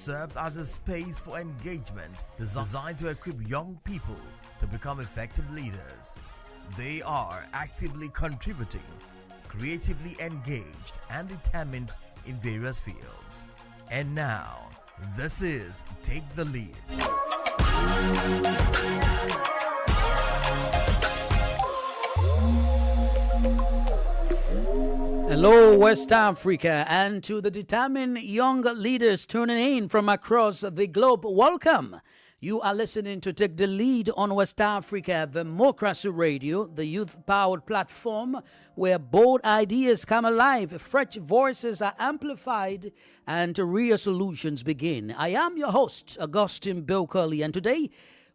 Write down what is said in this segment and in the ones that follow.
serves as a space for engagement designed to equip young people to become effective leaders. They are actively contributing, creatively engaged, and determined in various fields. And now, this is Take the Lead. Hello, West Africa, and to the determined young leaders tuning in from across the globe, welcome. You are listening to Take the Lead on West Africa, Democracy Radio, the youth-powered platform where bold ideas come alive, fresh voices are amplified, and real solutions begin. I am your host, Augustine Bilcurley, and today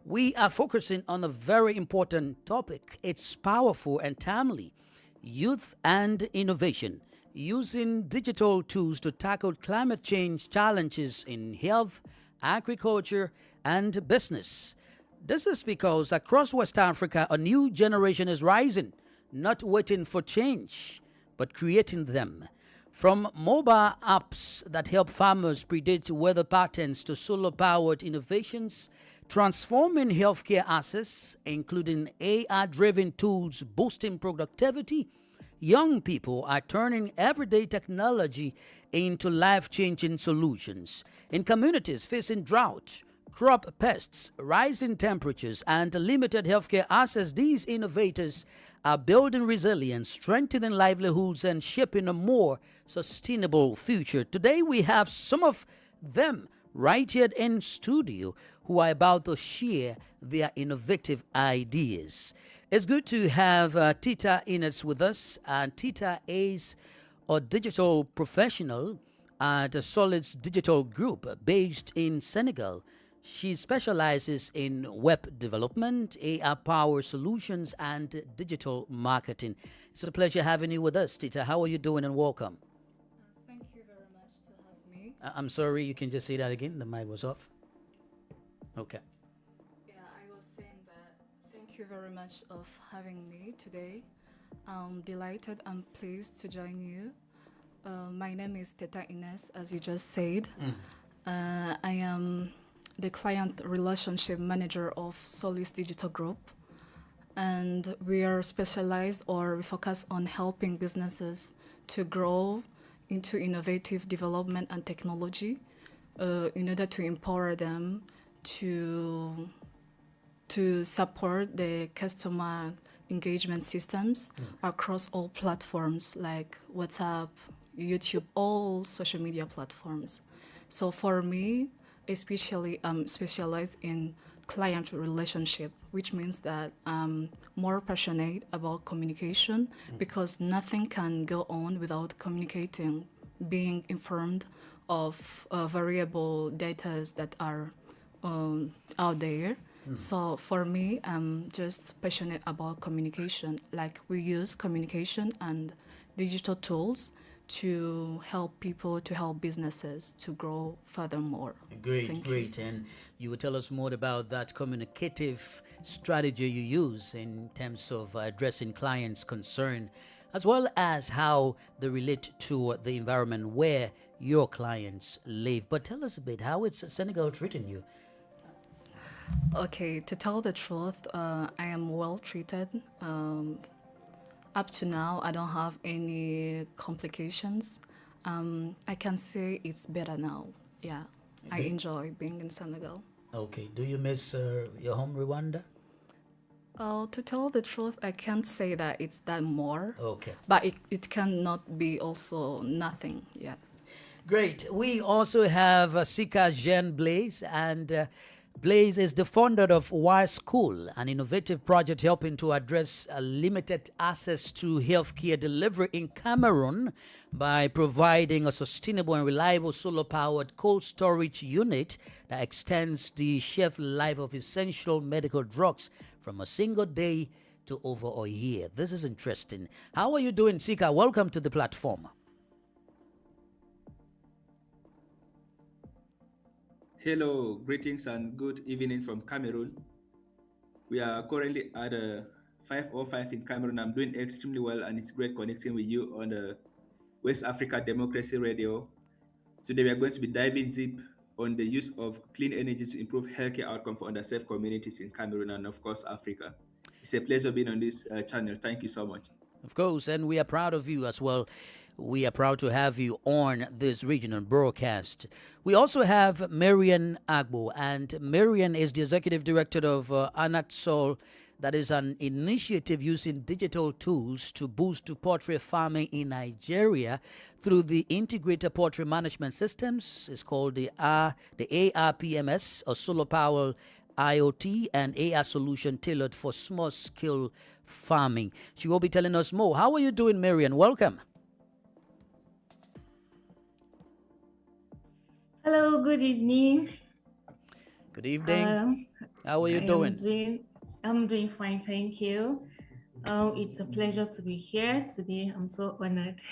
we are focusing on a very important topic. It's powerful and timely. Youth and innovation, using digital tools to tackle climate change challenges in health, agriculture, and business. This is because across West Africa, a new generation is rising, not waiting for change, but creating them. From mobile apps that help farmers predict weather patterns to solar-powered innovations, transforming healthcare access, including AI-driven tools boosting productivity, young people are turning everyday technology into life-changing solutions. In communities facing drought, crop pests, rising temperatures, and limited healthcare access, these innovators are building resilience, strengthening livelihoods, and shaping a more sustainable future. Today, we have some of them right here in studio who are about to share their innovative ideas. It's good to have Tita Ines with us, and Tita is a digital professional at a Solids Digital Group based in Senegal. She specializes in web development, AI power solutions, and digital marketing. It's a pleasure having you with us, Tita. How are you doing, and welcome? Thank you very much to have me. I'm sorry, you can just say that again. The mic was off. Okay. Yeah, I was saying that thank you very much of having me today. I'm delighted and pleased to join you. My name is Teta Ines, as you just said. I am the client relationship manager of Solis Digital Group, and we are specialized or we focus on helping businesses to grow into innovative development and technology in order to empower them to support the customer engagement systems across all platforms like WhatsApp, YouTube, all social media platforms. So for me, especially I'm specialized in client relationship, which means that I'm more passionate about communication because nothing can go on without communicating, being informed of variable data that are out there. So for me, I'm just passionate about communication. Like we use communication and digital tools to help people, to help businesses to grow furthermore. Great, great. And you will tell us more about that communicative strategy you use in terms of addressing clients' concern, as well as how they relate to the environment where your clients live. But tell us a bit, how is Senegal treating you? Okay, to tell the truth, I am well treated. Up to now, I don't have any complications. I can say it's better now. Yeah, I enjoy being in Senegal. Okay, do you miss your home, Rwanda? To tell the truth, I can't say that it's that more. Okay. But it cannot be also nothing. Yeah. Great. We also have Sika Jean Blaise, and Blaise is the founder of Y School, an innovative project helping to address limited access to healthcare delivery in Cameroon by providing a sustainable and reliable solar-powered cold storage unit that extends the shelf life of essential medical drugs from a single day to over a year. This is interesting. How are you doing, Sika? Welcome to the platform. Hello, greetings and good evening from Cameroon. We are currently at 5:05 in Cameroon. I'm doing extremely well, and it's great connecting with you on the West Africa Democracy Radio. Today we are going to be diving deep on the use of clean energy to improve healthcare outcome for underserved communities in Cameroon and, of course, Africa. It's a pleasure being on this channel. Thank you so much. Of course, and we are proud of you as well. We are proud to have you on this regional broadcast. We also have Marian Agbo, and Marian is the executive director of Anatsol. That is an initiative using digital tools to boost poultry farming in Nigeria through the integrated poultry management systems. It's called the ARPMS, or Solar Power IoT and AR solution tailored for small-scale farming. She will be telling us more. How are you doing, Marian? Welcome. Hello, good evening. Good evening. How are you doing? I'm doing fine, thank you. It's a pleasure to be here today. I'm so honored.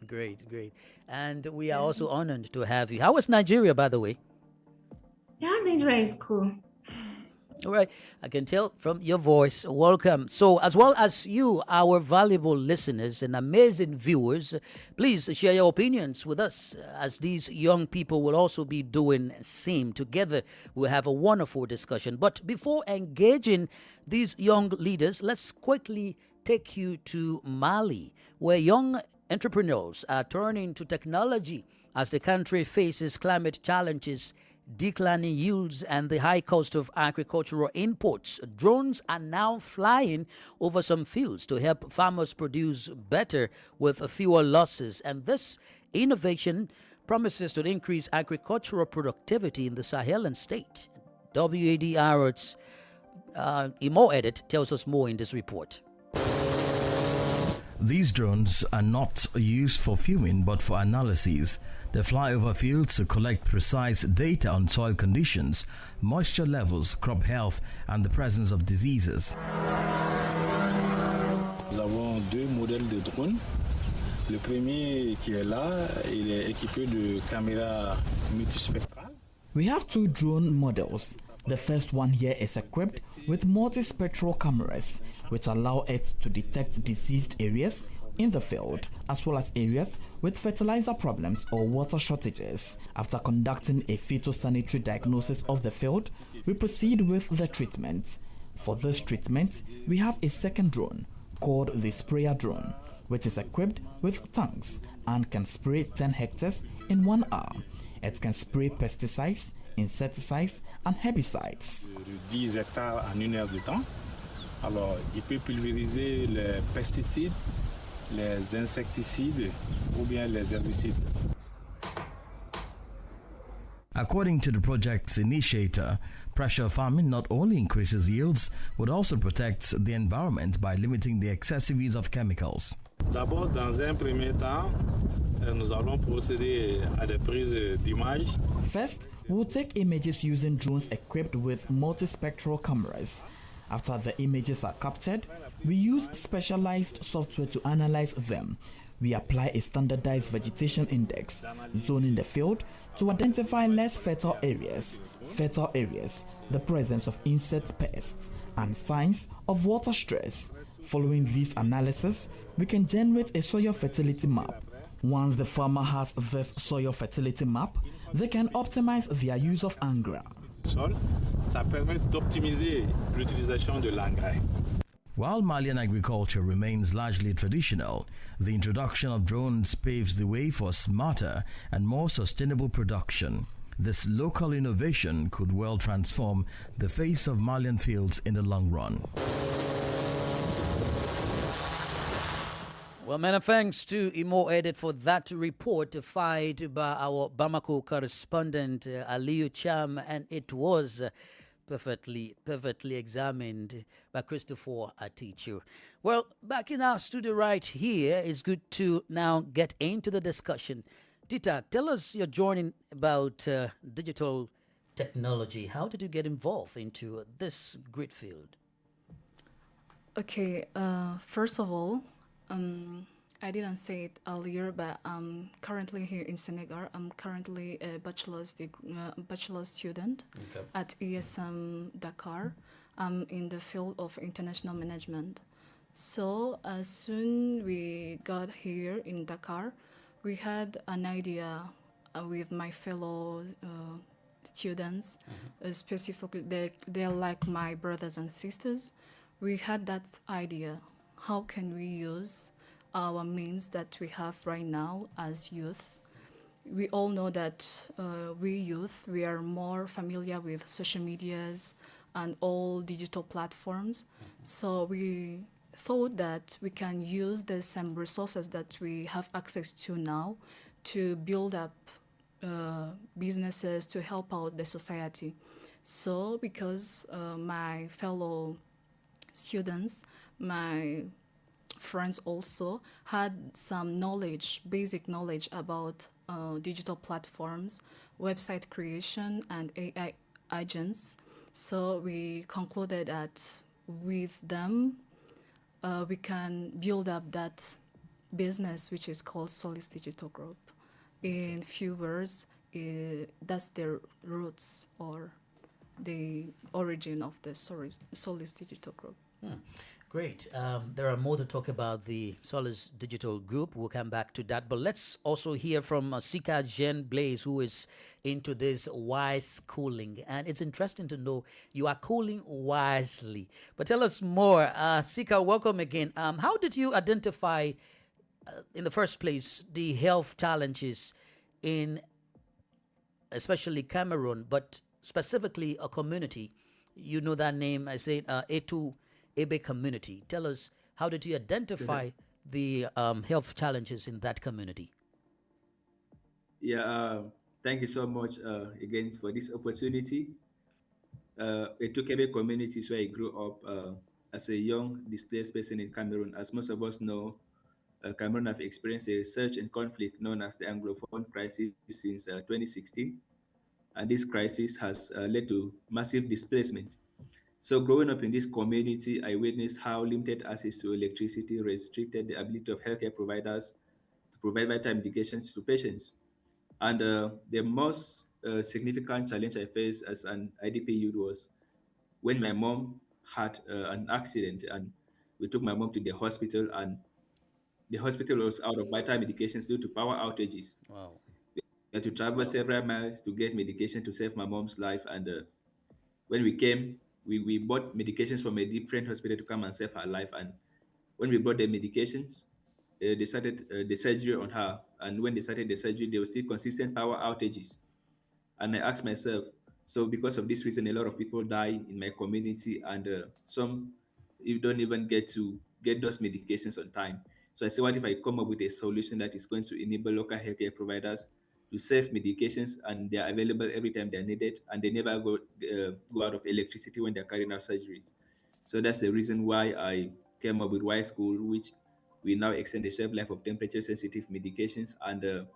Great, great. And we are also honored to have you. How was Nigeria, by the way? Yeah, Nigeria is cool. All right, I can tell from your voice. Welcome. So, as well as you, our valuable listeners and amazing viewers, please share your opinions with us, as these young people will also be doing same. Together, we'll have a wonderful discussion. But before engaging these young leaders, let's quickly take you to Mali, where young entrepreneurs are turning to technology as the country faces climate challenges, declining yields, and the high cost of agricultural inputs. Drones are now flying over some fields to help farmers produce better with fewer losses. And this innovation promises to increase agricultural productivity in the Sahelan state. WADR's Imo Edit tells us more in this report. These drones are not used for filming but for analysis. They fly over fields to collect precise data on soil conditions, moisture levels, crop health, and the presence of diseases. Nous avons deux modèles de drones. Le premier qui est là, il est équipé de caméras multispectrales. We have two drone models. The first one here is equipped with multispectral cameras, which allow it to detect diseased areas in the field, as well as areas with fertilizer problems or water shortages. After conducting a phytosanitary diagnosis of the field, we proceed with the treatment. For this treatment, we have a second drone called the sprayer drone, which is equipped with tanks and can spray 10 hectares in 1 hour. It can spray pesticides, insecticides, and herbicides. 10 hectares en 1 heure de temps. Alors, il peut pulvériser les pesticides, les insecticides ou bien les herbicides. According to the project's initiator, pressure farming not only increases yields, but also protects the environment by limiting the excessive use of chemicals. D'abord, dans un premier temps, nous allons procéder à des prises d'images. First, we'll take images using drones equipped with multispectral cameras. After the images are captured, we use specialized software to analyze them. We apply a standardized vegetation index, zoning the field to identify less fertile areas, the presence of insect pests, and signs of water stress. Following this analysis, we can generate a soil fertility map. Once the farmer has this soil fertility map, they can optimize their use of engrais. Ça permet d'optimiser l'utilisation de l'engrais. While Malian agriculture remains largely traditional, the introduction of drones paves the way for smarter and more sustainable production. This local innovation could well transform the face of Malian fields in the long run. Well, many thanks to Imo Edit for that report filed by our Bamako correspondent Aliyu Cham, and it was perfectly examined by Christopher Atichu. Well, back in our studio right here, it's good to now get into the discussion. Dita, tell us your journey about digital technology. How did you get involved into this great field? Okay, first of all, I didn't say it earlier, but I'm currently here in Senegal. I'm currently a bachelor's student at ESM Dakar. I'm in the field of international management. So as soon we got here in Dakar, we had an idea with my fellow students, specifically they're like my brothers and sisters. We had that idea: how can we use our means that we have right now as youth? We all know that we youth, we are more familiar with social medias and all digital platforms. So we thought that we can use the same resources that we have access to now to build up businesses to help out the society. So because my fellow students, my friends also had some knowledge, basic knowledge about digital platforms, website creation, and AI agents. So we concluded that with them, we can build up that business, which is called Solis Digital Group. In few words, that's their roots or the origin of the Solis Digital Group. Great. There are more to talk about the Solis Digital Group. We'll come back to that. But let's also hear from Sika Jean Blaise, who is into this wise schooling. And it's interesting to know you are cooling wisely. But tell us more. Sika, welcome again. How did you identify, in the first place, the health challenges in especially Cameroon, but specifically a community? You know that name, I said, A2 Ebe community. Tell us, how did you identify the health challenges in that community? Yeah, thank you so much again for this opportunity. Etukebe community is where I grew up as a young displaced person in Cameroon. As most of us know, Cameroon have experienced a surge in conflict known as the Anglophone crisis since 2016. And this crisis has led to massive displacement. So growing up in this community, I witnessed how limited access to electricity restricted the ability of healthcare providers to provide vital medications to patients. And the most significant challenge I faced as an IDP youth was when my mom had an accident, and we took my mom to the hospital, and the hospital was out of vital medications due to power outages. Wow. We had to travel several miles to get medication to save my mom's life. And when we came, we bought medications from a different hospital to come and save her life. And when we brought the medications, they started the surgery on her. And when they started the surgery, there were still consistent power outages. And I asked myself, so because of this reason, a lot of people die in my community, and some you don't even get to get those medications on time. So I said, what if I come up with a solution that is going to enable local healthcare providers to save medications, and they're available every time they're needed, and they never go out of electricity when they're carrying out surgeries. So that's the reason why I came up with Y School, which we now extend the shelf life of temperature-sensitive medications and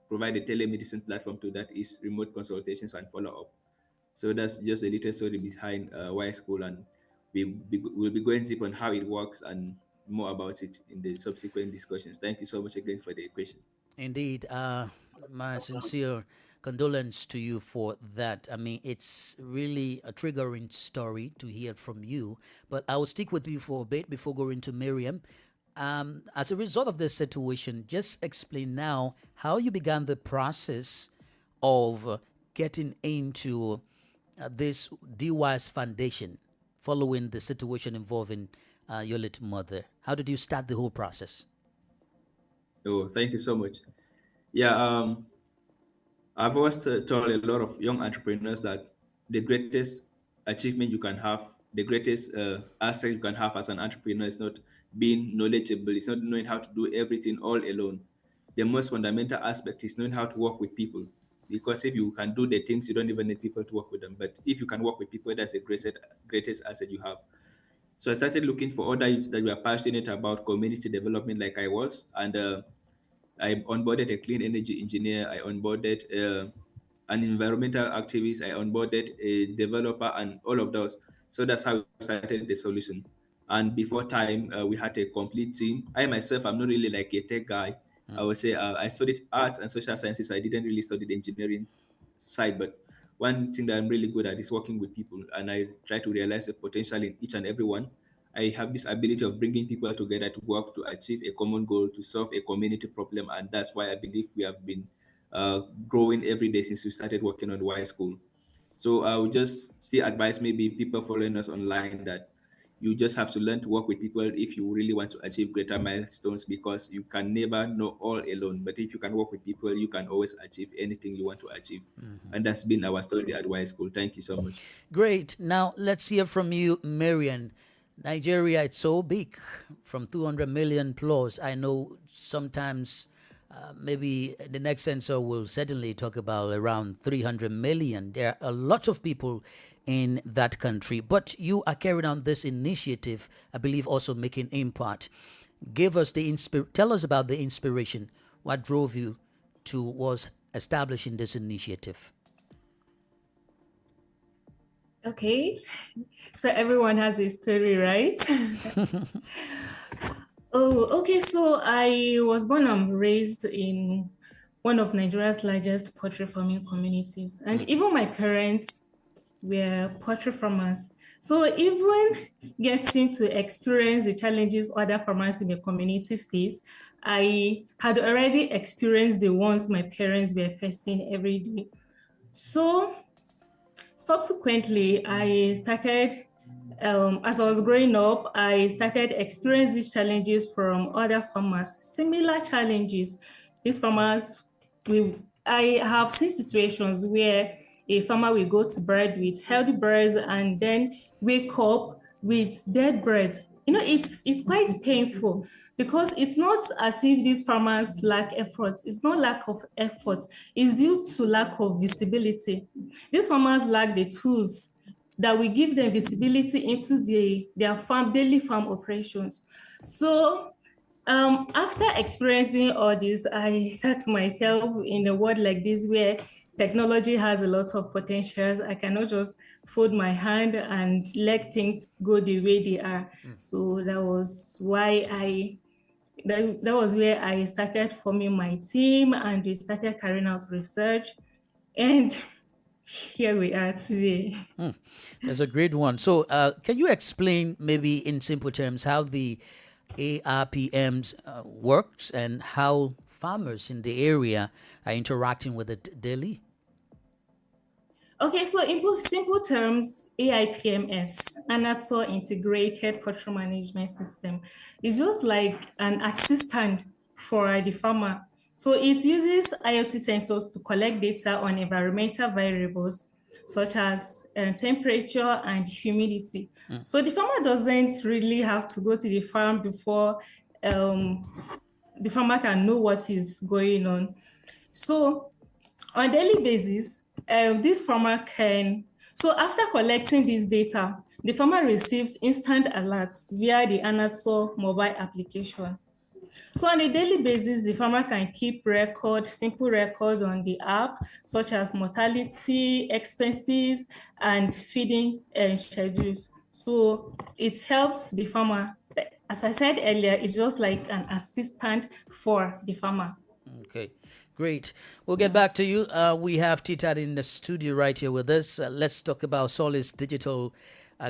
provide a telemedicine platform to that is remote consultations and follow-up. So that's just a little story behind Y School, and we'll be going deep on how it works and more about it in the subsequent discussions. Thank you so much again for the question. Indeed. My sincere condolence to you for that. I mean, it's really a triggering story to hear from you. But I will stick with you for a bit before going to Miriam. As a result of this situation, just explain now how you began the process of getting into this DYS Foundation following the situation involving your late mother. How did you start the whole process? Oh, thank you so much. Yeah, I've always told a lot of young entrepreneurs that the greatest achievement you can have, the greatest asset you can have as an entrepreneur is not being knowledgeable, it's not knowing how to do everything all alone. The most fundamental aspect is knowing how to work with people. Because if you can do the things, you don't even need people to work with them. But if you can work with people, that's the greatest asset you have. So I started looking for other youths that were passionate about community development like I was. And I onboarded a clean energy engineer. I onboarded an environmental activist. I onboarded a developer and all of those. So that's how we started the solution. And before time, we had a complete team. I myself, I'm not really like a tech guy. I would say I studied arts and social sciences. I didn't really study the engineering side, but one thing that I'm really good at is working with people, and I try to realize the potential in each and every one. I have this ability of bringing people together to work to achieve a common goal, to solve a community problem, and that's why I believe we have been growing every day since we started working on Y School. So I would just still advise maybe people following us online that you just have to learn to work with people if you really want to achieve greater milestones, because you can never know all alone. But if you can work with people, you can always achieve anything you want to achieve. And that's been our story at Y School. Thank you so much. Great. Now let's hear from you, Marian. Nigeria, it's so big, from 200 million plus. I know sometimes maybe the next census will certainly talk about around 300 million. There are a lot of people in that country, but you are carrying on this initiative, I believe also making impact. Give us tell us about the inspiration. What drove you towards establishing this initiative? Okay, so everyone has a story, right? Oh, okay. So I was born and raised in one of Nigeria's largest poultry farming communities, and even my parents were poultry farmers. So even getting to experience the challenges other farmers in the community face, I had already experienced the ones my parents were facing every day. So subsequently, I started, as I was growing up, I started experiencing these challenges from other farmers, similar challenges. These farmers, I have seen situations where a farmer will go to bed with healthy birds and then wake up with dead birds. You know, it's quite painful because it's not as if these farmers lack effort. It's not lack of effort. It's due to lack of visibility. These farmers lack the tools that will give them visibility into their daily farm operations. So after experiencing all this, I said to myself, in a world like this where technology has a lot of potentials, I cannot just fold my hand and let things go the way they are. So that was why that was where I started forming my team, and we started carrying out research, and here we are today. That's a great one. So can you explain maybe in simple terms how the ARPMs works and how farmers in the area are interacting with it daily? Okay, so in simple terms, AIPMS, Anator Integrated Poultry Management System, is just like an assistant for the farmer. So it uses IoT sensors to collect data on environmental variables such as temperature and humidity. So the farmer doesn't really have to go to the farm before the farmer can know what is going on. So on a daily basis, this farmer so after collecting this data, the farmer receives instant alerts via the Anator mobile application. So on a daily basis, the farmer can keep simple records on the app, such as mortality, expenses, and feeding schedules. So it helps the farmer. As I said earlier, it's just like an assistant for the farmer. Okay, great. We'll get back to you. We have Titat in the studio right here with us. Let's talk about Solis Digital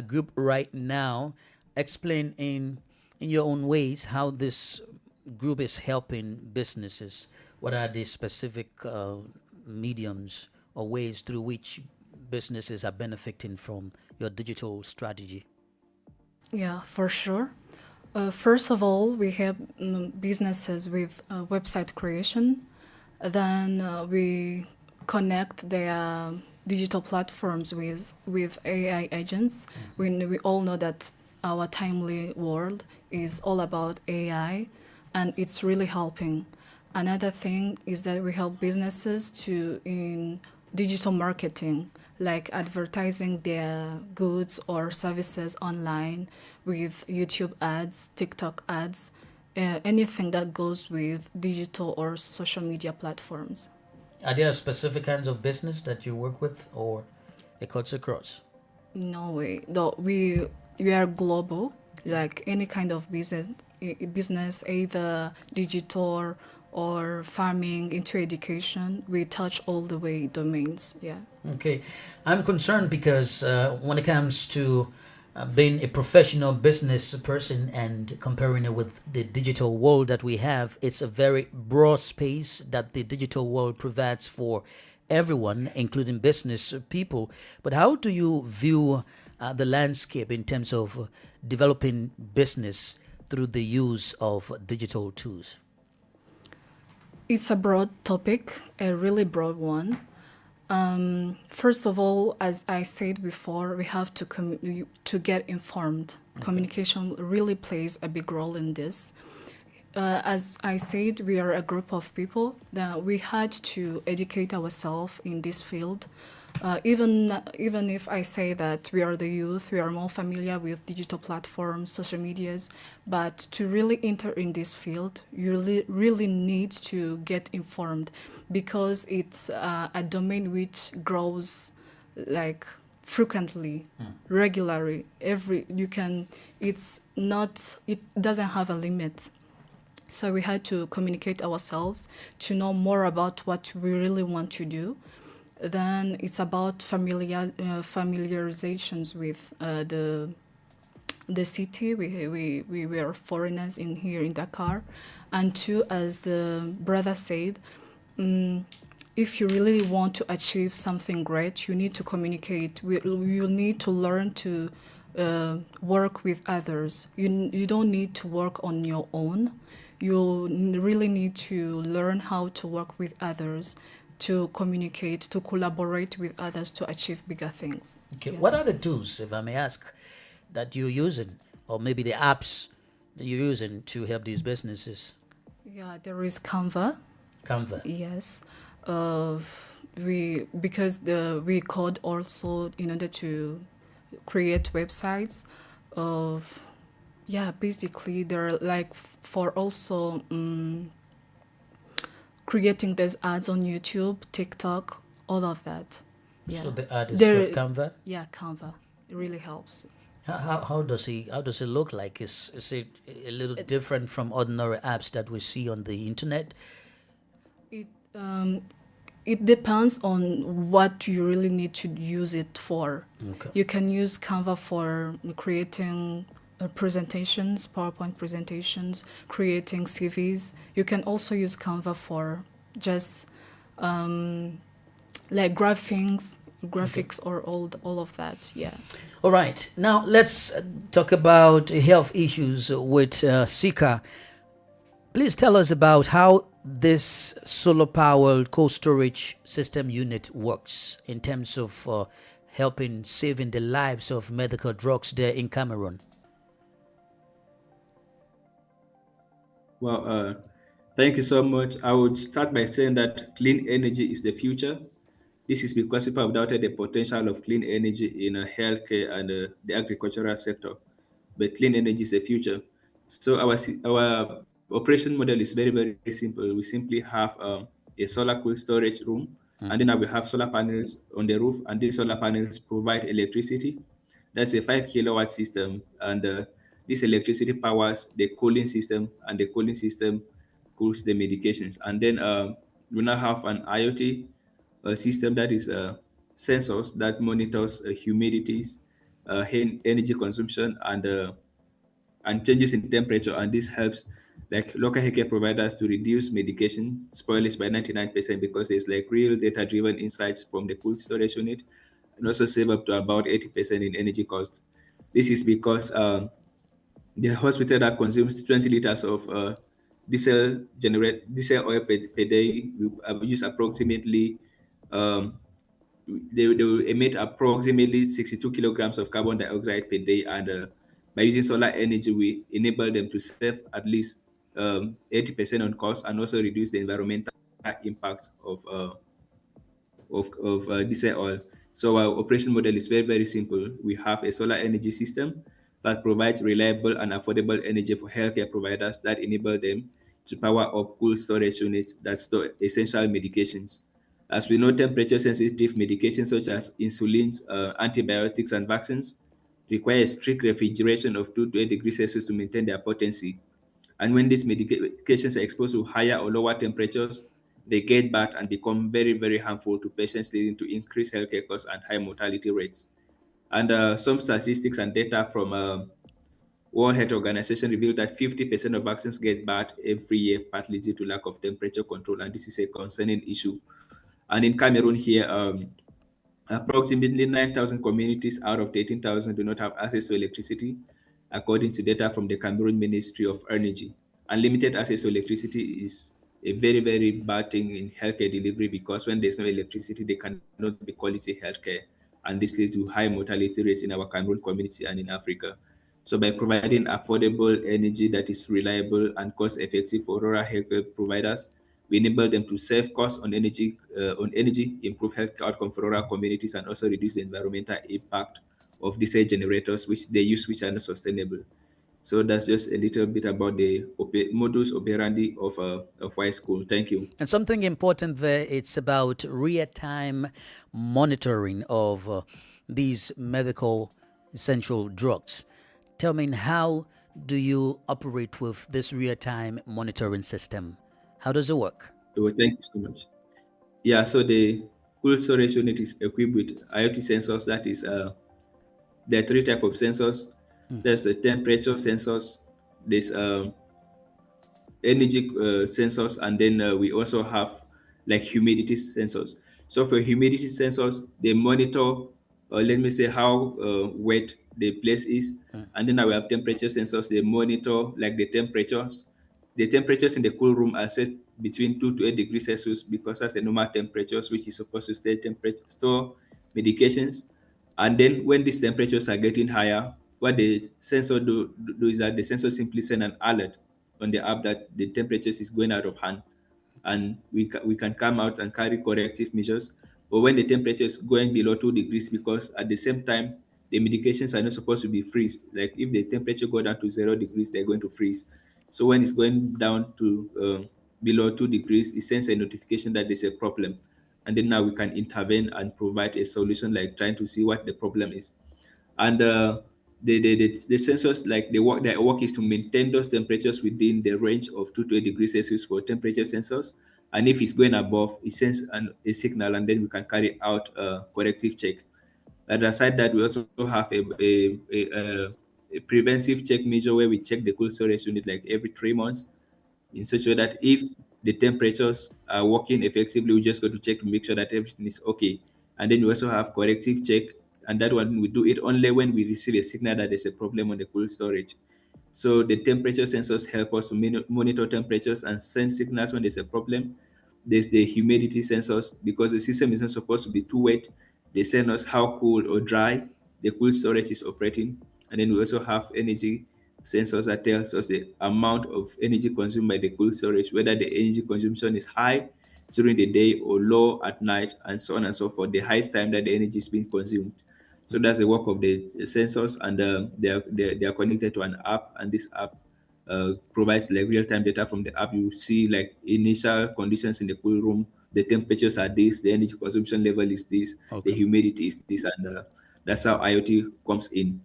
Group right now. Explain in your own ways how this group is helping businesses. What are the specific mediums or ways through which businesses are benefiting from your digital strategy? Yeah, for sure. First of all, we have businesses with website creation. Then we connect their digital platforms with AI agents. We all know that our timely world is all about AI, and it's really helping. Another thing is that we help businesses in digital marketing, like advertising their goods or services online with YouTube ads, TikTok ads, anything that goes with digital or social media platforms. Are there specific kinds of business that you work with, or it cuts across? No way. Though we are global, like any kind of business, either digital or farming into education, we touch all the way domains. Yeah. Okay, I'm concerned because when it comes to being a professional business person and comparing it with the digital world that we have, it's a very broad space that the digital world provides for everyone, including business people. But how do you view the landscape in terms of developing business through the use of digital tools? It's a broad topic, a really broad one. First of all, as I said before, we have to get informed. Okay. Communication really plays a big role in this. As I said, we are a group of people that we had to educate ourselves in this field. Even if I say that we are the youth, we are more familiar with digital platforms, social medias, but to really enter in this field, you really need to get informed, because it's a domain which grows like frequently, regularly. It doesn't have a limit. So we had to communicate ourselves to know more about what we really want to do. Then it's about familiarizations with the city. We were foreigners in here in Dakar. And two, as the brother said, if you really want to achieve something great, you need to communicate. You need to learn to work with others. You don't need to work on your own. You really need to learn how to work with others, to communicate, to collaborate with others to achieve bigger things. Okay. Yeah. What are the tools, if I may ask, that you're using, or maybe the apps that you're using to help these businesses? Yeah, there is Canva. Canva. Yes. We code also in order to create websites. Basically they're like for also creating these ads on YouTube, TikTok, all of that. Yeah. So the ad is for Canva? Yeah, Canva. It really helps. How does it look like? Is it a little different from ordinary apps that we see on the internet? It depends on what you really need to use it for. Okay. You can use Canva for creating presentations, PowerPoint presentations, creating CVs. You can also use Canva for just like graphics, okay, or all of that. Yeah. All right. Now let's talk about health issues with Sika. Please tell us about how this solar-powered cold storage system unit works in terms of helping saving the lives of medical drugs there in Cameroon. Well, thank you so much. I would start by saying that clean energy is the future. This is because people have doubted the potential of clean energy in healthcare and the agricultural sector. But clean energy is the future. So our operation model is very, very simple. We simply have a solar cool storage room, and then we have solar panels on the roof, and these solar panels provide electricity. That's a 5 kilowatt system, and this electricity powers the cooling system, and the cooling system cools the medications. And then we now have an IoT system that is sensors that monitors humidities, energy consumption, and changes in temperature. And this helps like local healthcare providers to reduce medication spoilage by 99% because there's like real data-driven insights from the cold storage unit, and also save up to about 80% in energy cost. This is because the hospital that consumes 20 liters of diesel oil per day will use approximately they will emit approximately 62 kilograms of carbon dioxide per day, and by using solar energy we enable them to save at least 80% on cost, and also reduce the environmental impact of diesel oil. So our operation model is very, very simple. We have a solar energy system that provides reliable and affordable energy for healthcare providers that enable them to power up cool storage units that store essential medications. As we know, temperature-sensitive medications such as insulins, antibiotics, and vaccines require strict refrigeration of 2 to 8 degrees Celsius to maintain their potency. And when these medications are exposed to higher or lower temperatures, they get bad and become very, very harmful to patients, leading to increased healthcare costs and high mortality rates. And some statistics and data from World Health Organization reveal that 50% of vaccines get bad every year, partly due to lack of temperature control, and this is a concerning issue. And in Cameroon here, approximately 9,000 communities out of 18,000 do not have access to electricity, according to data from the Cameroon Ministry of Energy. Unlimited access to electricity is a very, very bad thing in healthcare delivery, because when there's no electricity, there cannot be quality healthcare. And this leads to high mortality rates in our Cameroon community and in Africa. So by providing affordable energy that is reliable and cost-effective for rural healthcare providers, we enable them to save costs on energy, improve health outcome for rural communities, and also reduce the environmental impact of diesel generators which they use, which are not sustainable. So that's just a little bit about the modus operandi of Y School. Thank you. And something important there, it's about real-time monitoring of these medical essential drugs. Tell me, how do you operate with this real-time monitoring system? How does it work? Well, thank you so much. Yeah, so the cold storage unit is equipped with IoT sensors. That is, there are three types of sensors. There's the temperature sensors, there's energy sensors, and then we also have like humidity sensors. So for humidity sensors, they monitor, let me say, how wet the place is. And then we have temperature sensors. They monitor like the temperatures. The temperatures in the cool room are set between 2 to 8 degrees Celsius, because that's the normal temperatures which is supposed to store medications. And then when these temperatures are getting higher, what the sensor do is that the sensor simply send an alert on the app that the temperatures is going out of hand, and we can come out and carry corrective measures. But when the temperature is going below 2 degrees, because at the same time the medications are not supposed to be freeze. Like if the temperature go down to 0 degrees, they're going to freeze. So when it's going down to below 2 degrees, it sends a notification that there's a problem, and then now we can intervene and provide a solution, like trying to see what the problem is. And the sensors, like their work is to maintain those temperatures within the range of 2 to 8 degrees Celsius for temperature sensors. And if it's going above, it sends a signal, and then we can carry out a corrective check. And aside that, we also have a preventive check measure where we check the cold storage unit like every 3 months, in such a way that if the temperatures are working effectively, we just go to check to make sure that everything is okay. And then we also have corrective check, and that one we do it only when we receive a signal that there's a problem on the cold storage. So the temperature sensors help us to monitor temperatures and send signals when there's a problem. There's the humidity sensors, because the system is not supposed to be too wet. They send us how cool or dry the cold storage is operating. And then we also have energy sensors that tells us the amount of energy consumed by the cold storage, whether the energy consumption is high during the day or low at night, and so on and so forth, the highest time that the energy is being consumed. So that's the work of the sensors, and they are connected to an app, and this app provides like real-time data from the app. You see like initial conditions in the cool room, the temperatures are this, the energy consumption level is this, the humidity is this, and that's how IoT comes in.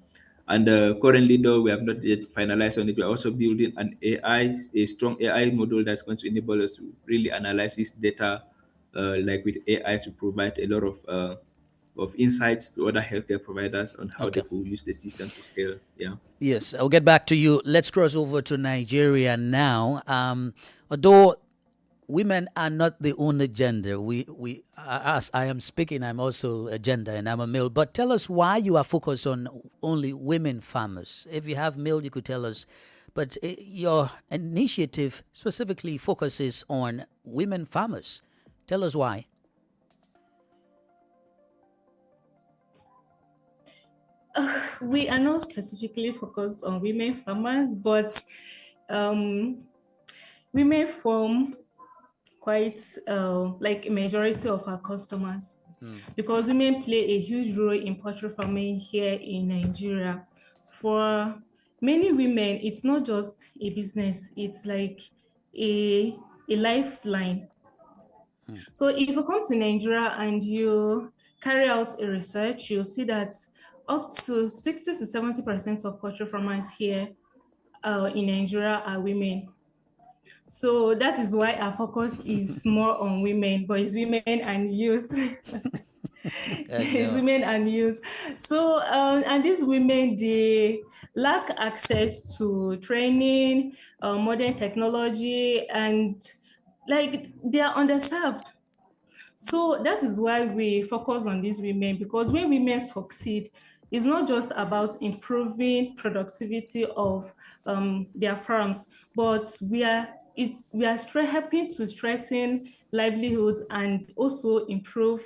And currently, though, we have not yet finalized on it. We're also building a strong AI model that's going to enable us to really analyze this data, like with AI, to provide a lot of insights to other healthcare providers on how they could use the system to scale. Yeah. Yes, I'll get back to you. Let's cross over to Nigeria now. Although women are not the only gender, as I am speaking, I'm also a gender and I'm a male. But tell us why you are focused on only women farmers. If you have male, you could tell us. But your initiative specifically focuses on women farmers. Tell us why. We are not specifically focused on women farmers, but women form quite like a majority of our customers, because women play a huge role in poultry farming here in Nigeria. For many women, it's not just a business, it's like a lifeline. So if you come to Nigeria and you carry out a research, you'll see that up to 60 to 70% of poultry farmers here in Nigeria are women. So that is why our focus is more on women, but it's women and youth. It's women and youth. So, and these women, they lack access to training, modern technology, and like they are underserved. So that is why we focus on these women, because when women succeed, it's not just about improving productivity of their farms, but we are helping to strengthen livelihoods and also improve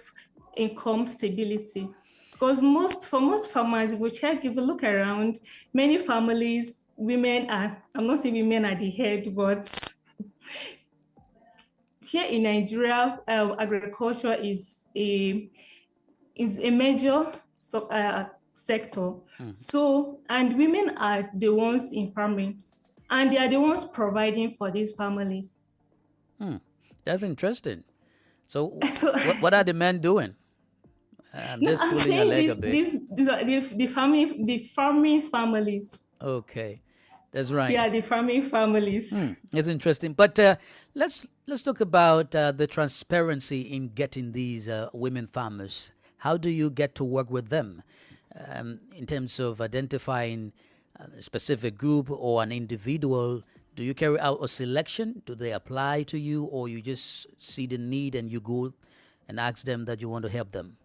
income stability. Because for most farmers, if you look around, many families, women are, I'm not saying women are the head, but here in Nigeria, agriculture is a major sector. So, and women are the ones in farming, and they are the ones providing for these families. That's interesting. So, what are the men doing? I'm just I'm pulling a saying leg a bit. the farming families. Okay, that's right. Yeah, the farming families. It's interesting. But let's talk about the transparency in getting these women farmers. How do you get to work with them in terms of identifying a specific group or an individual? Do you carry out a selection? Do they apply to you, or you just see the need and you go and ask them that you want to help them?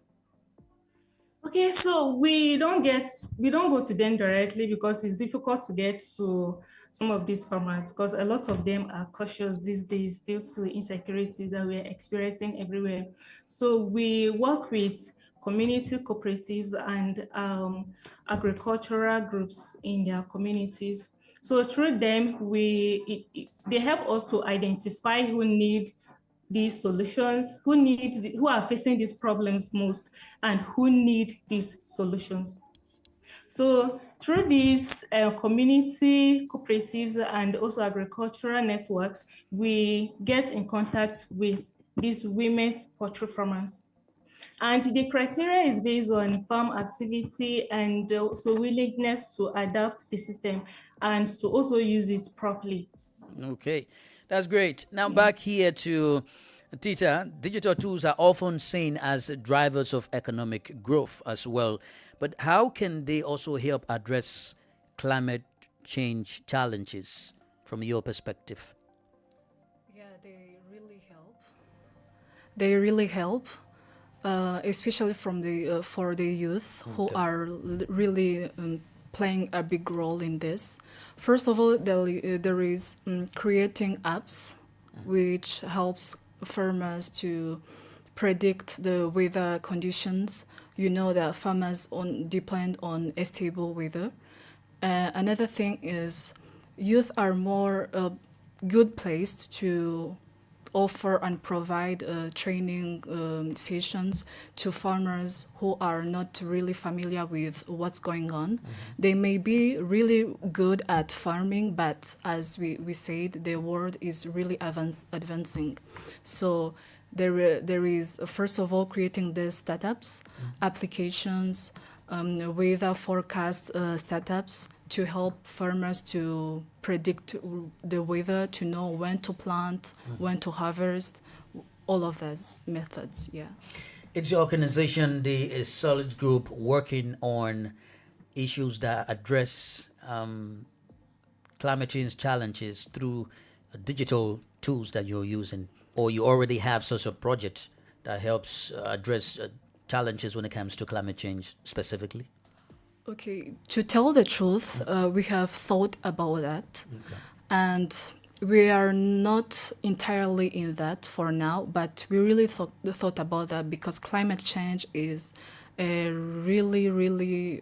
Okay, so we don't go to them directly because it's difficult to get to some of these farmers, because a lot of them are cautious these days due to insecurity that we're experiencing everywhere. So we work with community cooperatives and agricultural groups in their communities. So through them, they help us to identify who need these solutions, who are facing these problems most, and who need these solutions. So through these community cooperatives and also agricultural networks, we get in contact with these women poultry farmers. And the criteria is based on farm activity and also willingness to adapt the system and to also use it properly. Okay, that's great. Now back here to Tita. Digital tools are often seen as drivers of economic growth as well, but how can they also help address climate change challenges from your perspective? Yeah, they really help. They really help, especially for the youth who are really playing a big role in this. First of all, there is creating apps which helps farmers to predict the weather conditions. You know that farmers depend on a stable weather. Another thing is youth are more good placed to offer and provide training sessions to farmers who are not really familiar with what's going on. They may be really good at farming, but as we said, the world is really advancing. So there is, first of all, creating the startups, applications, weather forecast startups to help farmers to predict the weather, to know when to plant, when to harvest, all of those methods, yeah. It's your organization, the Solid Group, working on issues that address climate change challenges through digital tools that you're using, or you already have such a project that helps address challenges when it comes to climate change specifically? Okay, to tell the truth, we have thought about that, and we are not entirely in that for now, but we really thought about that because climate change is a really, really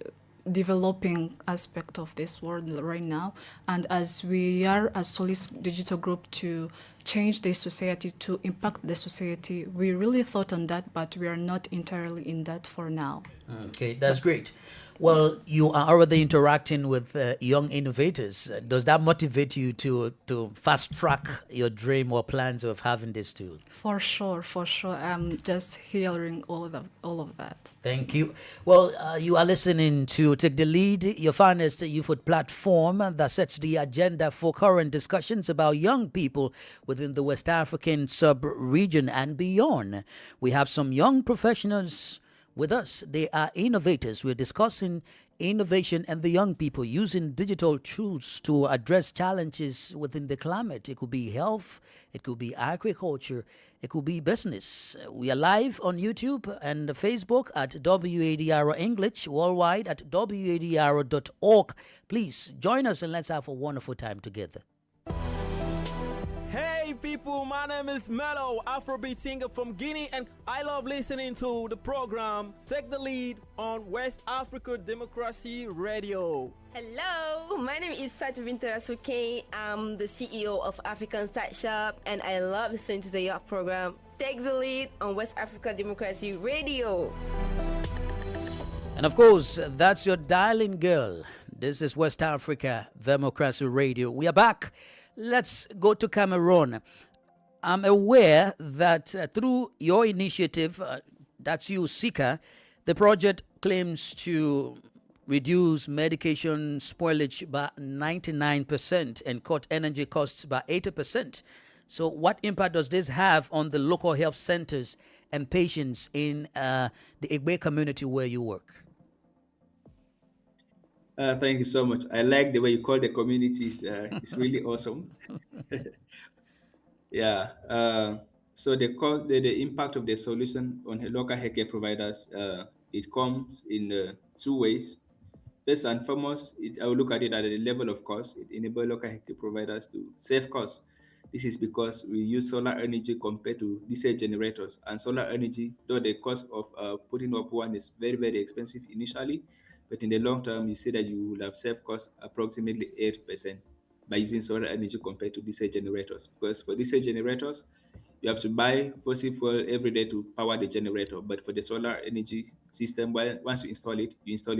developing aspect of this world right now. And as we are a Solid Digital Group to change the society, to impact the society, we really thought on that, but we are not entirely in that for now. Okay, that's great. Well, you are already interacting with young innovators. Does that motivate you to fast track your dream or plans of having this tool? For sure. I'm just hearing all of that. Thank you. Well, you are listening to Take the Lead, your finest youth platform that sets the agenda for current discussions about young people within the West African sub-region and beyond. We have some young professionals With us, they are innovators. We're discussing innovation and the young people using digital tools to address challenges within the climate. It could be health, it could be agriculture, it could be business. We are live on YouTube and Facebook at WADR English, worldwide at WADR.org. Please join us and let's have a wonderful time together. Hey people, my name is Mello, Afrobeat singer from Guinea, and I love listening to the program Take the Lead on West Africa Democracy Radio. Hello, my name is Fatou Bintou Asuke. I'm the CEO of African Start Shop, and I love listening to your program Take the Lead on West Africa Democracy Radio. And of course, that's your dialing girl. This is West Africa Democracy Radio. We are back. Let's go to Cameroon. I'm aware that through your initiative, that's you, Sika, the project claims to reduce medication spoilage by 99% and cut energy costs by 80%. So what impact does this have on the local health centers and patients in the Igbe community where you work? Thank you so much. I like the way you call the communities. It's really awesome. Yeah. So the impact of the solution on local healthcare providers, it comes in 2 ways. First and foremost, I will look at it at the level of cost. It enables local healthcare providers to save costs. This is because we use solar energy compared to diesel generators. And solar energy, though the cost of putting up one is very, very expensive initially, but in the long term, you see that you will have saved cost approximately 8% by using solar energy compared to diesel generators. Because for diesel generators, you have to buy fossil fuel every day to power the generator. But for the solar energy system, well, once you install it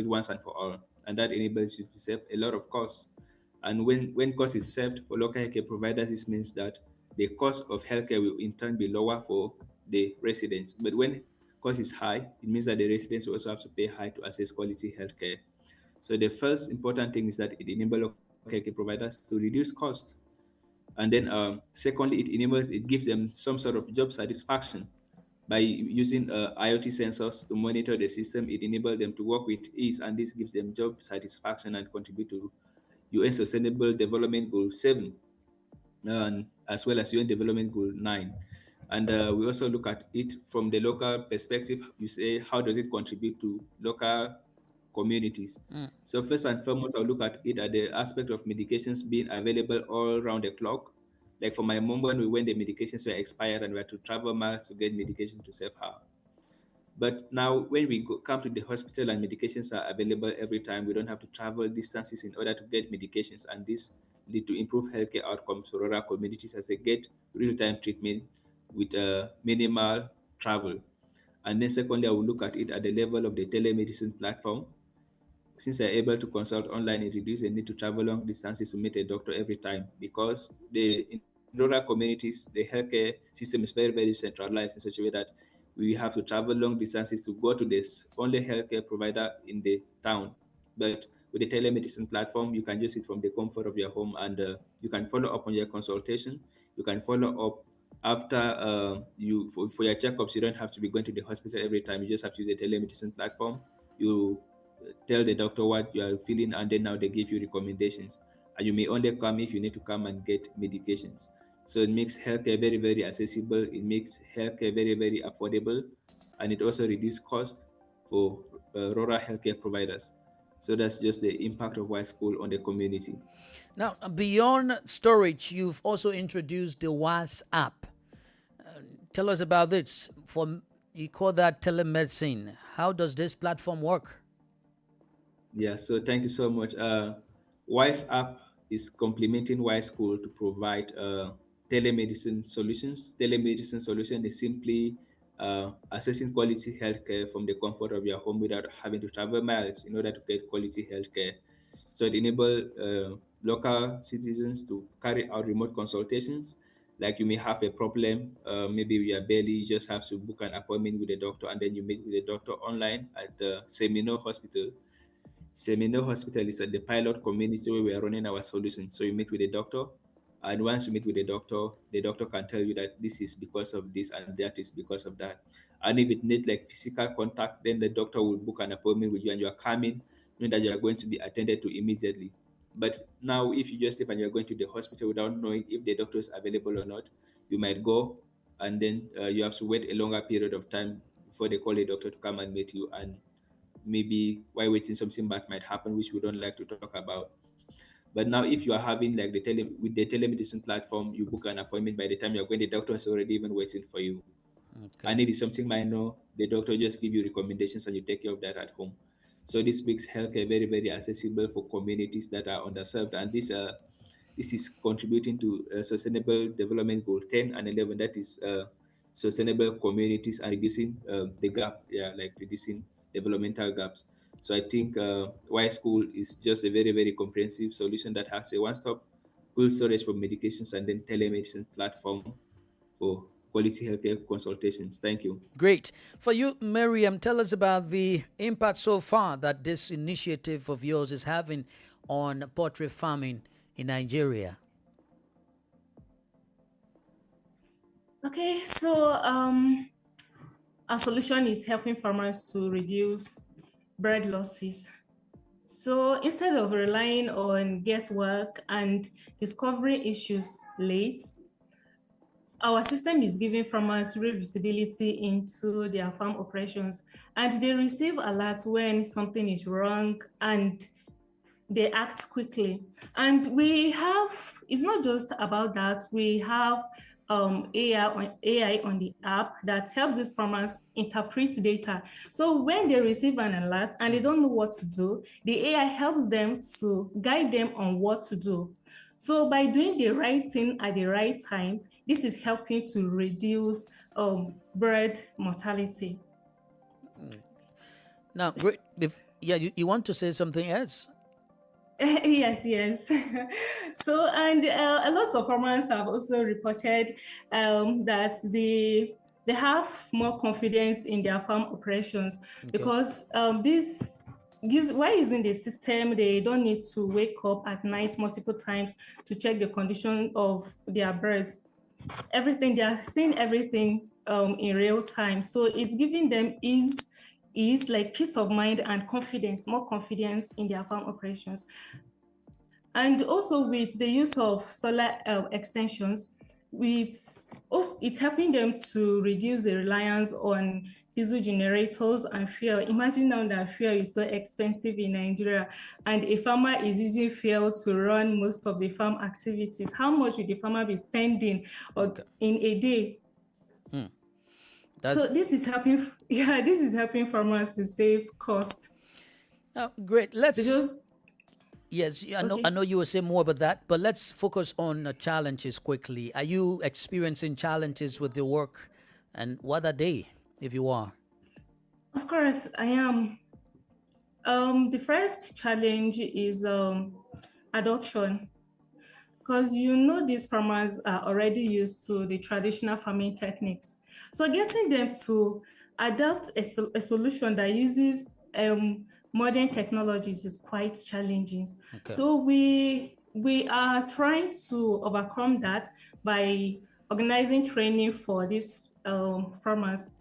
once and for all. And that enables you to save a lot of costs. And when cost is saved for local healthcare providers, this means that the cost of healthcare will in turn be lower for the residents. But when cost is high, it means that the residents will also have to pay high to access quality healthcare. So the first important thing is that it enables local healthcare providers to reduce cost. And then secondly, it gives them some sort of job satisfaction. By using IoT sensors to monitor the system, it enables them to work with ease, and this gives them job satisfaction and contribute to UN Sustainable Development Goal 7, as well as UN Development Goal 9. And we also look at it from the local perspective. You say, how does it contribute to local communities? So first and foremost, I'll look at it at the aspect of medications being available all around the clock. Like for my mom, when the medications were expired and we had to travel miles to get medication to save her. But now when we come to the hospital and medications are available every time, we don't have to travel distances in order to get medications. And this lead to improved healthcare outcomes for rural communities as they get real-time treatment with minimal travel. And then secondly, I will look at it at the level of the telemedicine platform. Since they're able to consult online, it reduces the need to travel long distances to meet a doctor every time, because in rural communities, the healthcare system is very, very centralized in such a way that we have to travel long distances to go to this only healthcare provider in the town. But with the telemedicine platform, you can use it from the comfort of your home, and you can follow up on your consultation. You can follow up after for your checkups. You don't have to be going to the hospital every time. You just have to use the telemedicine platform. You tell the doctor what you are feeling, and then now they give you recommendations. And you may only come if you need to come and get medications. So it makes healthcare very, very accessible. It makes healthcare very, very affordable, and it also reduces cost for rural healthcare providers. So that's just the impact of Y-School on the community. Now, beyond storage, you've also introduced the WAS app. Tell us about this. You call that telemedicine. How does this platform work? Yeah, so thank you so much. WISE app is complementing Y-School to provide telemedicine solutions. Telemedicine solution is simply accessing quality healthcare from the comfort of your home without having to travel miles in order to get quality healthcare. So it enables local citizens to carry out remote consultations. Like you may have a problem, maybe you are barely, you just have to book an appointment with a doctor, and then you meet with a doctor online at the Seminole Hospital. Seminole Hospital is at the pilot community where we are running our solution. So you meet with a doctor, And once you meet with the doctor can tell you that this is because of this and that is because of that. And if it needs like physical contact, then the doctor will book an appointment with you and you are coming, knowing that you are going to be attended to immediately. But now, if you just leave and you're going to the hospital without knowing if the doctor is available or not, you might go and then you have to wait a longer period of time before they call a doctor to come and meet you. And maybe while waiting, something bad might happen, which we don't like to talk about. But now, if you are having like with the telemedicine platform, you book an appointment. By the time you're going, the doctor is already even waiting for you. Okay. And if it's something minor, the doctor just give you recommendations and you take care of that at home. So this makes healthcare very, very accessible for communities that are underserved. And this is contributing to Sustainable Development Goal 10 and 11. That is sustainable communities and reducing the gap, like reducing developmental gaps. So I think Y School is just a very, very comprehensive solution that has a one-stop cold storage for medications and then telemedicine platform for quality healthcare consultations. Thank you. Great. For you, Miriam, tell us about the impact so far that this initiative of yours is having on poultry farming in Nigeria. Okay, so our solution is helping farmers to reduce bird losses. So instead of relying on guesswork and discovering issues late, our system is giving farmers real visibility into their farm operations, and they receive alerts when something is wrong and they act quickly. And we have, it's not just about that, we have AI on the app that helps the farmers interpret data. So when they receive an alert and they don't know what to do, the AI helps them to guide them on what to do. So by doing the right thing at the right time, this is helping to reduce bird mortality. Now, great. You want to say something else? Yes. So, and a lot of farmers have also reported that they have more confidence in their farm operations, because why using the system, they don't need to wake up at night multiple times to check the condition of their birds. Everything, they are seeing everything in real time. So it's giving them is like peace of mind and confidence, more confidence in their farm operations. And also with the use of solar extensions, it's helping them to reduce the reliance on diesel generators and fuel. Imagine now that fuel is so expensive in Nigeria and a farmer is using fuel to run most of the farm activities. How much would the farmer be spending in a day? So this is helping farmers to save cost. Great. Yes, I know you will say more about that, but let's focus on challenges quickly. Are you experiencing challenges with your work, and what are they, if you are? Of course, I am. The first challenge is adoption, because these farmers are already used to the traditional farming techniques. So getting them to adopt a solution that uses modern technologies is quite challenging. Okay. So we are trying to overcome that by organizing training for these farmers.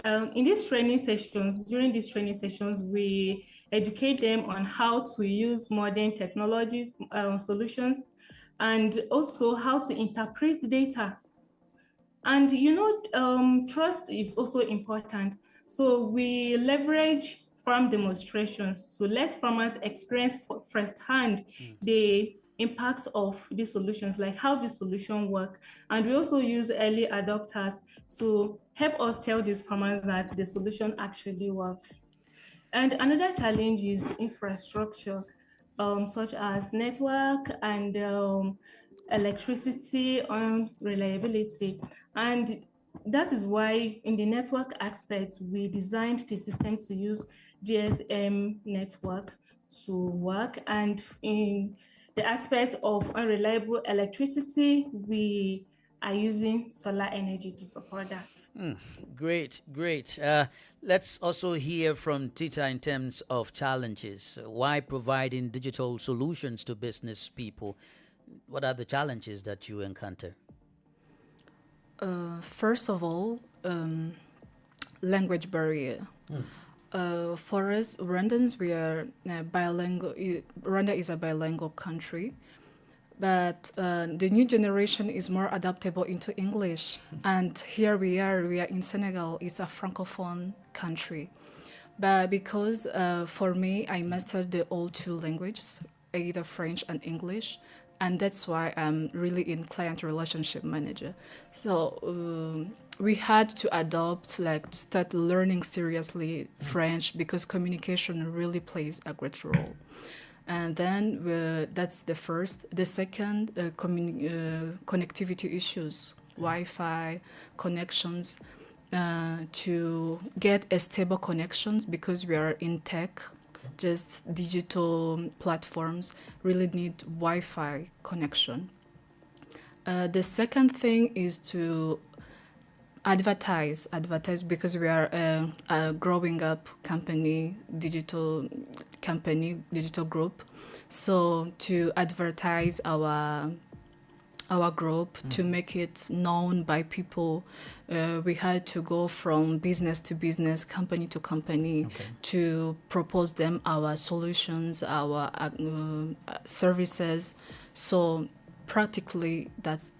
During these training sessions, we educate them on how to use modern technologies, solutions, and also how to interpret data. And trust is also important. So we leverage farm demonstrations to let farmers experience firsthand the impact of these solutions, like how the solution work. And we also use early adopters to help us tell these farmers that the solution actually works. And another challenge is infrastructure, such as network and electricity reliability. And that is why in the network aspect, we designed the system to use GSM network to work. And in the aspect of unreliable electricity, we are using solar energy to support that. Great. Let's also hear from Tita in terms of challenges. Why providing digital solutions to business people What are the challenges that you encounter? First of all, language barrier. For us, Rwandans, we are bilingual. Rwanda is a bilingual country, but the new generation is more adaptable into English. And here we are in Senegal. It's a francophone country. But because for me, I mastered the all two languages, either French and English, and that's why I'm really in client relationship manager. So we had to adopt, like, to start learning seriously French because communication really plays a great role. And then that's the first. The second, connectivity issues, Wi-Fi connections. To get a stable connections because we are in tech, just digital platforms really need Wi-Fi connection. The second thing is to advertise because we are a growing up company, digital group. So to advertise our group, to make it known by people, we had to go from business to business, company to company, to propose them our solutions, our services. So practically, that's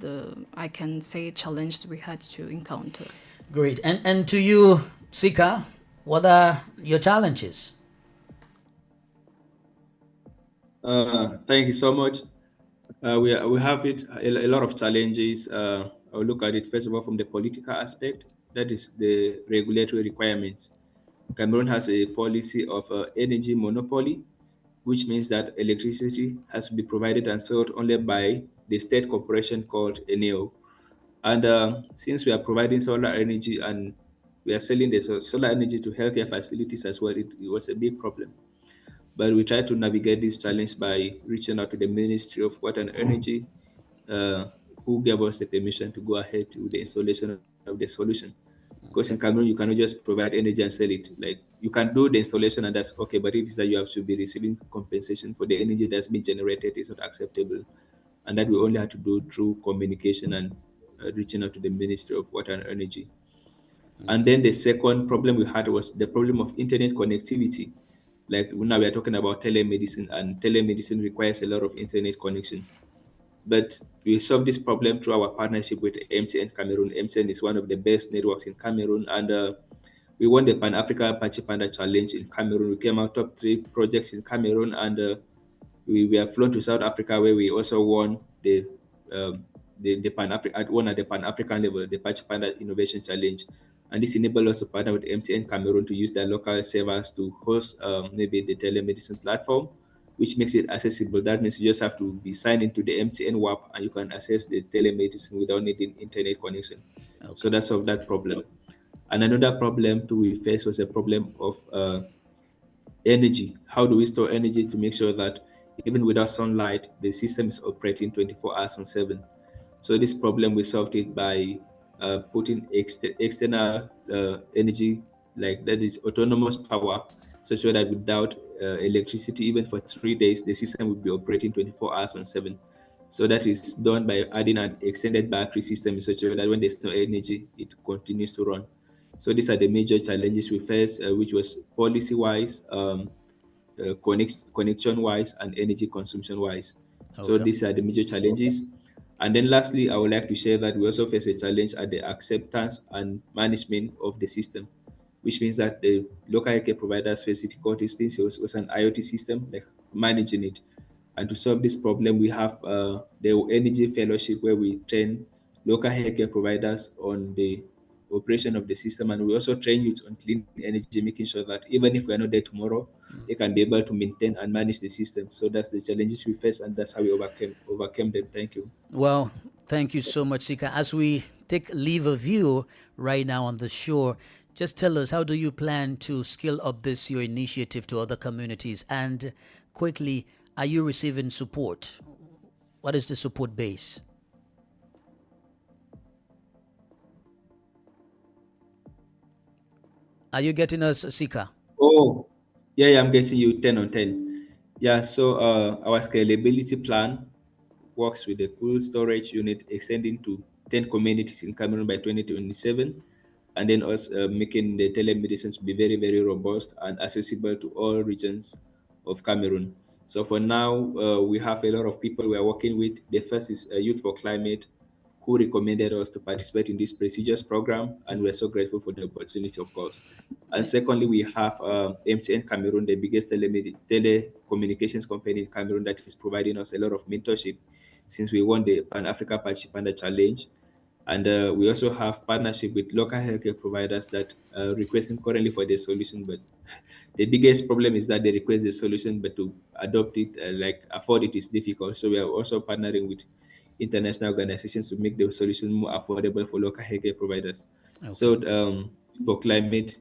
I can say, challenge we had to encounter. Great. And to you, Sika, what are your challenges? Thank you so much. We have a lot of challenges. I'll look at it first of all from the political aspect. That is the regulatory requirements. Cameroon has a policy of energy monopoly, which means that electricity has to be provided and sold only by the state corporation called ENEO. And since we are providing solar energy and we are selling the solar energy to healthcare facilities as well, it was a big problem. But we try to navigate this challenge by reaching out to the Ministry of Water and Energy, who gave us the permission to go ahead with the installation of the solution. Because in Cameroon, you cannot just provide energy and sell it. Like, you can do the installation and that's okay, but it is that you have to be receiving compensation for the energy that's been generated is not acceptable. And that we only have to do through communication and reaching out to the Ministry of Water and Energy. And then the second problem we had was the problem of internet connectivity. Like, now we are talking about telemedicine, and telemedicine requires a lot of internet connection. But we solved this problem through our partnership with MTN Cameroon. MTN is one of the best networks in Cameroon, and we won the Pan-Africa Pachi Panda Challenge in Cameroon. We came out top 3 projects in Cameroon, and we were flown to South Africa, where we also won the Pan-African level, the Pachi Panda Innovation Challenge. And this enabled us to partner with MTN Cameroon to use their local servers to host maybe the telemedicine platform, which makes it accessible. That means you just have to be signed into the MTN WAP and you can access the telemedicine without needing internet connection. Okay. So that solved that problem. And another problem too we faced was a problem of energy. How do we store energy to make sure that even without sunlight, the system is operating 24 hours on 7? So this problem, we solved it by putting external energy, like that is autonomous power, such that without electricity, even for 3 days, the system will be operating 24 hours on 7. So that is done by adding an extended battery system, such that when there's no energy, it continues to run. So these are the major challenges we face, which was policy-wise, connection-wise, and energy consumption-wise. Okay. So these are the major challenges. And then lastly, I would like to share that we also face a challenge at the acceptance and management of the system, which means that the local healthcare providers face difficulties. This was an IoT system, like managing it. And to solve this problem, we have the Energy Fellowship, where we train local healthcare providers on the operation of the system, and we also train youth on clean energy, making sure that even if we're not there tomorrow, they can be able to maintain and manage the system. So that's the challenges we face, and that's how we overcame them. Thank you. Well, thank you so much, Sika. As we take leave of you right now on the shore, just tell us, how do you plan to scale up this your initiative to other communities? And quickly, are you receiving support? What is the support base? Are you getting us, Sika? Oh, yeah, I'm getting you 10 on 10. Yeah, so our scalability plan works with the cool storage unit extending to 10 communities in Cameroon by 2027, and then also making the telemedicine to be very, very robust and accessible to all regions of Cameroon. So for now, we have a lot of people we are working with. The first is Youth for Climate, who recommended us to participate in this prestigious program, and we're so grateful for the opportunity, of course. And secondly, we have MTN Cameroon, the biggest telecommunications company in Cameroon, that is providing us a lot of mentorship since we won the Pan-Africa Participant Challenge. And we also have partnership with local healthcare providers that are requesting currently for the solution, but the biggest problem is that they request the solution, but to adopt it, afford it, is difficult. So we are also partnering with international organizations to make the solution more affordable for local healthcare providers. Okay. So for climate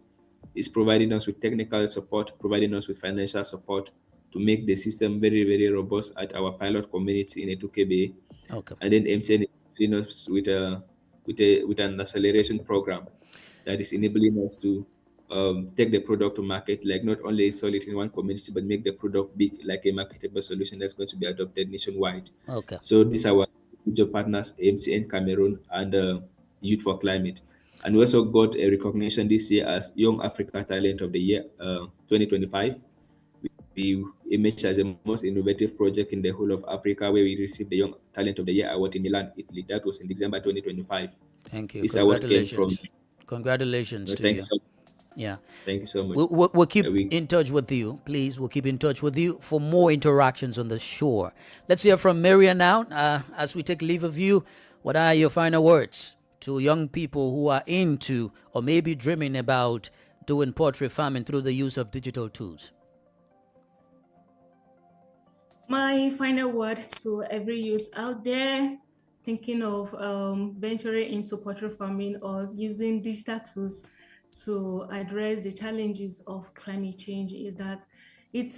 is providing us with technical support, providing us with financial support to make the system very, very robust at our pilot community in Etukebe. Okay. And then MTN is providing us with an acceleration program that is enabling us to take the product to market, like not only install it in one community, but make the product big, like a marketable solution that's going to be adopted nationwide. Okay. So these are our major partners, MTN Cameroon and Youth for Climate. And we also got a recognition this year as Young Africa Talent of the Year 2025. We emerged as the most innovative project in the whole of Africa, where we received the Young Talent of the Year award in Milan, Italy. That was in December 2025. Thank you. This award came from... Congratulations to you. So yeah. Thank you so much. We'll keep in touch with you. Please, we'll keep in touch with you for more interactions on the shore. Let's hear from Miriam now. As we take leave of you, what are your final words to young people who are into or maybe dreaming about doing poultry farming through the use of digital tools? My final word to every youth out there thinking of venturing into poultry farming or using digital tools to address the challenges of climate change is that it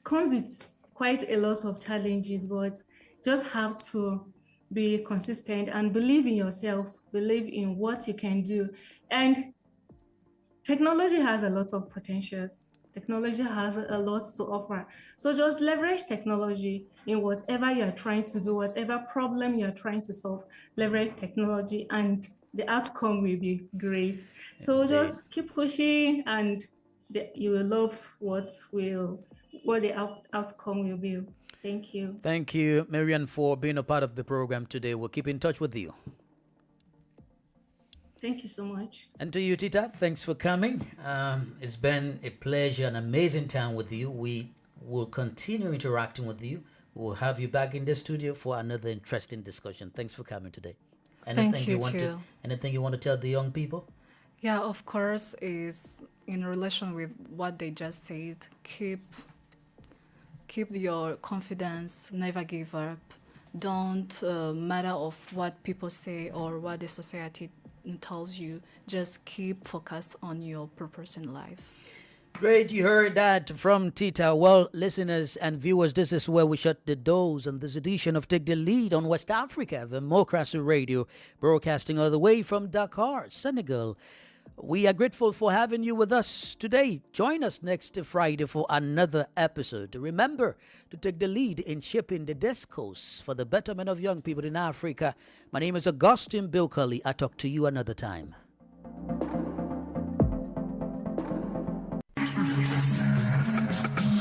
comes with quite a lot of challenges, but just have to be consistent and believe in yourself, believe in what you can do. And technology has a lot of potentials. Technology has a lot to offer. So just leverage technology in whatever you're trying to do, whatever problem you're trying to solve, leverage technology and the outcome will be great. So indeed, just keep pushing and you will love what the outcome will be. Thank you. Thank you, Marian, for being a part of the program today. We'll keep in touch with you. Thank you so much. And to you, Tita, thanks for coming. It's been a pleasure, an amazing time with you. We will continue interacting with you. We'll have you back in the studio for another interesting discussion. Thanks for coming today. Thank you too. Anything you want to tell the young people? Yeah, of course, is in relation with what they just said. Keep your confidence, never give up. Don't matter of what people say or what the society tells you. Just keep focused on your purpose in life. Great, you heard that from Tita. Well, listeners and viewers, this is where we shut the doors on this edition of Take the Lead on West Africa, Democracy Radio, broadcasting all the way from Dakar, Senegal. We are grateful for having you with us today. Join us next Friday for another episode. Remember to take the lead in shaping the discourse for the betterment of young people in Africa. My name is Augustine Bilkali. I talk to you another time.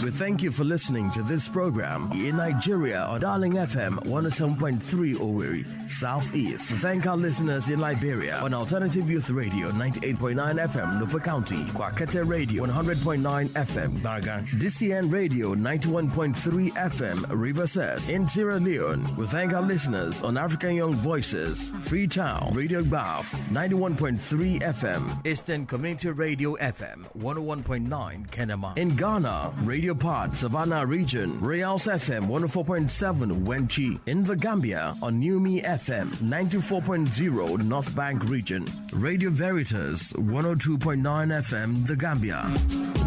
We thank you for listening to this program in Nigeria on Darling FM 107.3 Owerri, Southeast. We thank our listeners in Liberia on Alternative Youth Radio 98.9 FM, Nufa County, Kwakete Radio 100.9 FM, Baga, DCN Radio 91.3 FM, Riversest. In Sierra Leone, we thank our listeners on African Young Voices, Freetown, Radio Bath 91.3 FM, Eastern Community Radio FM 101.9 Kenema. In Ghana, Radio Pod, Savannah Region, Reals FM 104.7 Wenchi. In the Gambia, on Numi FM 94.0 North Bank Region, Radio Veritas 102.9 FM The Gambia.